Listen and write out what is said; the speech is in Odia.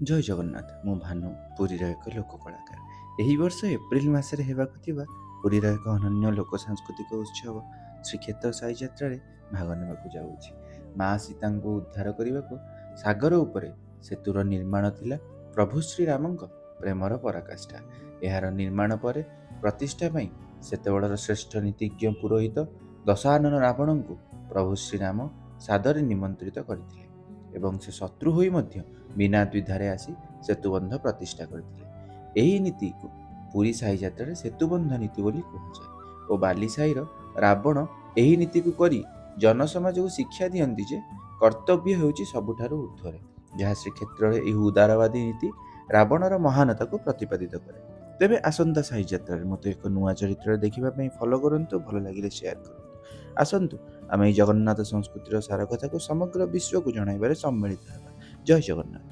ଜୟ ଜଗନ୍ନାଥ। ମୁଁ ଭାନୁ, ପୁରୀର ଏକ ଲୋକ କଳାକାର। ଏହି ବର୍ଷ ଏପ୍ରିଲ ମାସରେ ହେବାକୁ ଥିବା ପୁରୀର ଏକ ଅନନ୍ୟ ଲୋକ ସାଂସ୍କୃତିକ ଉତ୍ସବ ଶ୍ରୀକ୍ଷେତ୍ର ସାଇ ଯାତ୍ରାରେ ଭାଗ ନେବାକୁ ଯାଉଛି। ମା ସୀତାଙ୍କୁ ଉଦ୍ଧାର କରିବାକୁ ସାଗର ଉପରେ ସେତୁର ନିର୍ମାଣ ଥିଲା ପ୍ରଭୁ ଶ୍ରୀରାମଙ୍କ ପ୍ରେମର ପରାକାଷ୍ଠା। ଏହାର ନିର୍ମାଣ ପରେ ପ୍ରତିଷ୍ଠା ପାଇଁ ସେତେବେଳର ଶ୍ରେଷ୍ଠ ନୀତିଜ୍ଞ ପୁରୋହିତ ଦଶାନନ ରାବଣଙ୍କୁ ପ୍ରଭୁ ଶ୍ରୀରାମ ସାଦରେ ନିମନ୍ତ୍ରିତ କରିଥିଲେ ଏବଂ ସେ ଶତ୍ରୁ ହୋଇ ମଧ୍ୟ ବିନା ଦ୍ୱିଧାରେ ଆସି ସେତୁବନ୍ଧ ପ୍ରତିଷ୍ଠା କରିଥିଲେ। ଏହି ନୀତିକୁ ପୁରୀ ସାହି ଯାତ୍ରାରେ ସେତୁବନ୍ଧ ନୀତି ବୋଲି କୁହାଯାଏ ଓ ବାଲିସାହିର ରାବଣ ଏହି ନୀତିକୁ କରି ଜନସମାଜକୁ ଶିକ୍ଷା ଦିଅନ୍ତି ଯେ କର୍ତ୍ତବ୍ୟ ହେଉଛି ସବୁଠାରୁ ଉର୍ଦ୍ଧ୍ୱରେ, ଯାହା ଶ୍ରୀକ୍ଷେତ୍ରରେ ଏହି ଉଦାରବାଦୀ ନୀତି ରାବଣର ମହାନତାକୁ ପ୍ରତିପାଦିତ କରେ। ତେବେ ଆସନ୍ତା ସାହି ଯାତ୍ରାରେ ମୋତେ ଏକ ନୂଆ ଚରିତ୍ରରେ ଦେଖିବା ପାଇଁ ଫଲୋ କରନ୍ତୁ, ଭଲ ଲାଗିଲେ ସେୟାର କରନ୍ତୁ। ଆସନ୍ତୁ ଆମେ ଏହି ଜଗନ୍ନାଥ ସଂସ୍କୃତିର ସାର କଥାକୁ ସମଗ୍ର ବିଶ୍ୱକୁ ଜଣାଇବାରେ ସମ୍ମିଳିତ ହେବା। ଜୟ ଜଗନ୍ନାଥ।